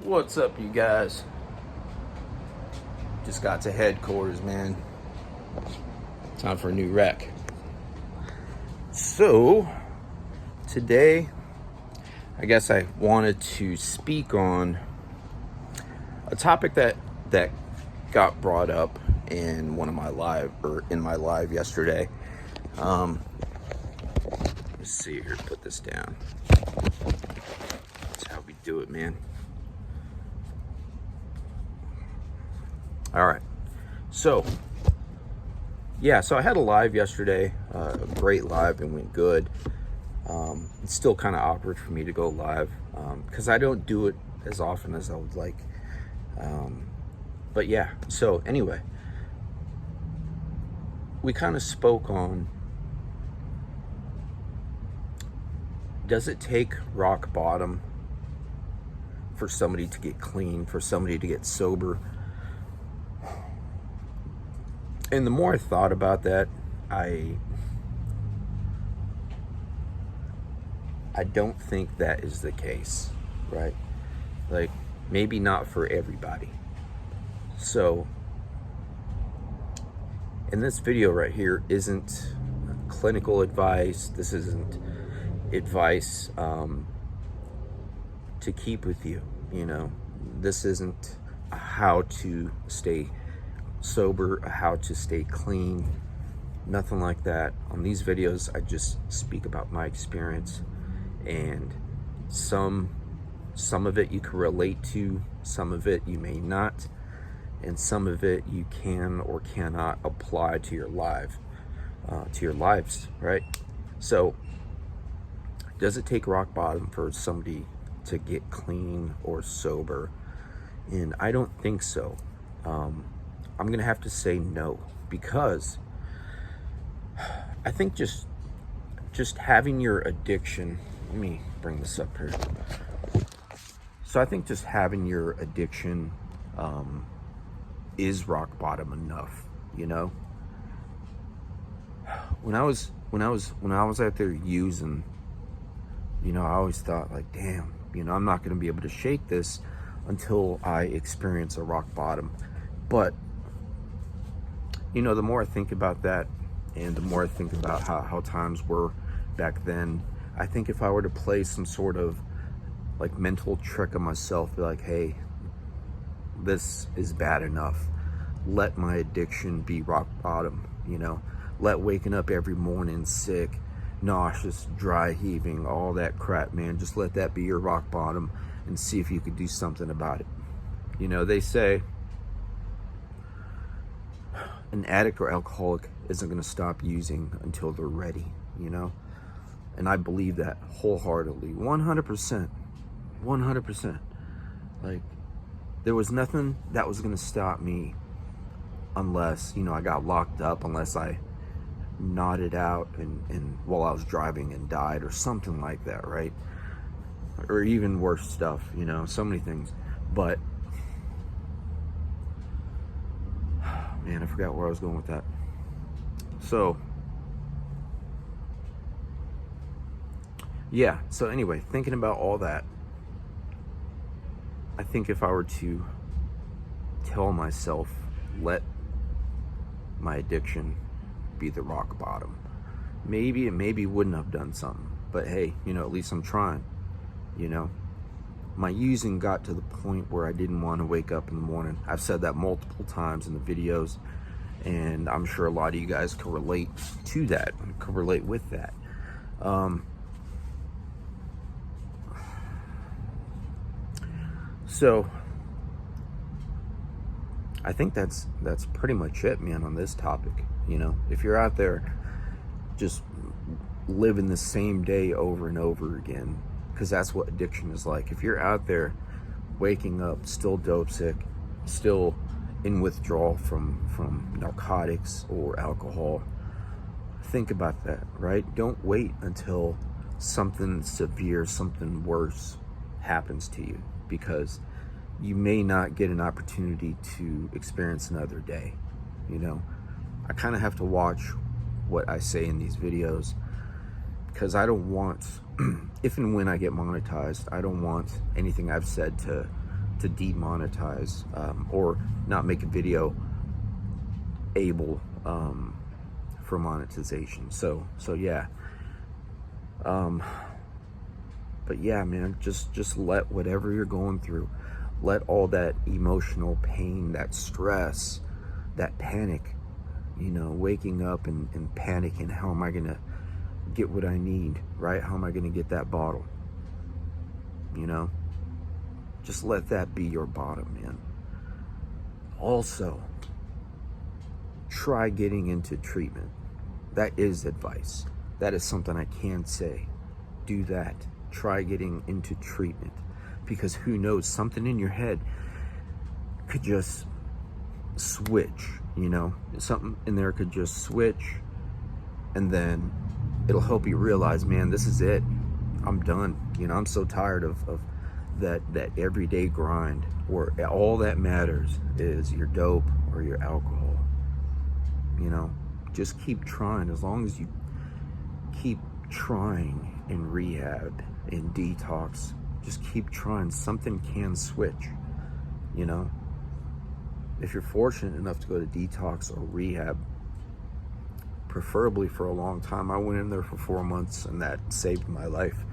What's up, you guys? Just got to headquarters, man. Time for a new rec. So, today, I guess I wanted to speak on a topic that got brought up in one of my live yesterday. Let's see here, put this down. That's how we do it, man. All right, so I had a live yesterday, a great live, and went good. It's still kind of awkward for me to go live because I don't do it as often as I would like. But yeah, so anyway, we kind of spoke on, does it take rock bottom for somebody to get clean, for somebody to get sober? And the more I thought about that, I don't think that is the case, right? Like, maybe not for everybody. So, and this video right here isn't clinical advice. This isn't advice to keep with you, you know. This isn't how to stay sober, how to stay clean, nothing like that. On these videos, I just speak about my experience, and some of it you can relate to, some of it you may not, and some of it you can or cannot apply to your lives, right? So, does it take rock bottom for somebody to get clean or sober? And I don't think so. I'm gonna have to say no, because I think just having your addiction, let me bring this up here. So I think just having your addiction is rock bottom enough, you know. When I was out there using, you know, I always thought, like, damn, you know, I'm not gonna be able to shake this until I experience a rock bottom. But you know, the more I think about that, and the more I think about how times were back then, I think if I were to play some sort of like mental trick on myself, be like, hey, this is bad enough. Let my addiction be rock bottom, you know. Let waking up every morning sick, nauseous, dry heaving, all that crap, man. Just let that be your rock bottom and see if you could do something about it. You know, they say an addict or alcoholic isn't going to stop using until they're ready, you know? And I believe that wholeheartedly, 100%. Like, there was nothing that was going to stop me unless, you know, I got locked up, unless I nodded out and while I was driving and died or something like that, right? Or even worse stuff, you know, so many things. But man, I forgot where I was going with that. So, yeah. So anyway, thinking about all that, I think if I were to tell myself, let my addiction be the rock bottom, maybe wouldn't have done something. But hey, you know, at least I'm trying, you know. My using got to the point where I didn't want to wake up in the morning. I've said that multiple times in the videos, and I'm sure a lot of you guys can relate to that, can relate with that. So I think that's pretty much it, man, on this topic. You know, if you're out there just living the same day over and over again, because that's what addiction is like. If you're out there waking up still dope sick, still in withdrawal from narcotics or alcohol, think about that, right? Don't wait until something severe, something worse happens to you, because you may not get an opportunity to experience another day, you know. I kind of have to watch what I say in these videos, because I don't want, if and when I get monetized, I don't want anything I've said to to demonetize or not make a video able for monetization. So yeah. But yeah, man, just let whatever you're going through, let all that emotional pain, that stress, that panic, you know, waking up and panicking, how am I gonna get what I need, right? How am I gonna get that bottle? You know, just let that be your bottom, man. Also, try getting into treatment. That is advice. That is something I can say. Do that. Try getting into treatment, because who knows, something in your head could just switch, you know, something in there could just switch, and then it'll help you realize, man, this is it. I'm done. You know, I'm so tired of that everyday grind where all that matters is your dope or your alcohol. You know, just keep trying. As long as you keep trying in rehab, in detox, just keep trying. Something can switch, you know. If you're fortunate enough to go to detox or rehab, preferably for a long time. I went in there for 4 months, and that saved my life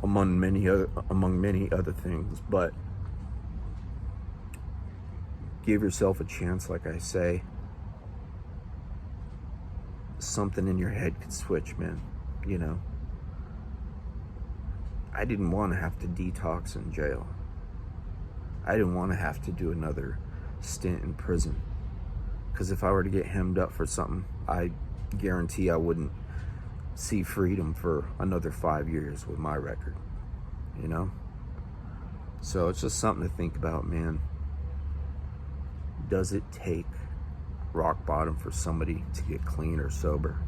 among many other things. But give yourself a chance. Like I say, something in your head could switch, man. You know, I didn't want to have to detox in jail. I didn't want to have to do another stint in prison, because if I were to get hemmed up for something, I guarantee I wouldn't see freedom for another 5 years with my record, you know? So it's just something to think about, man. Does it take rock bottom for somebody to get clean or sober?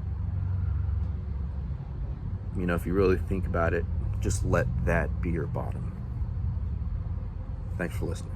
You know, if you really think about it, just let that be your bottom. Thanks for listening.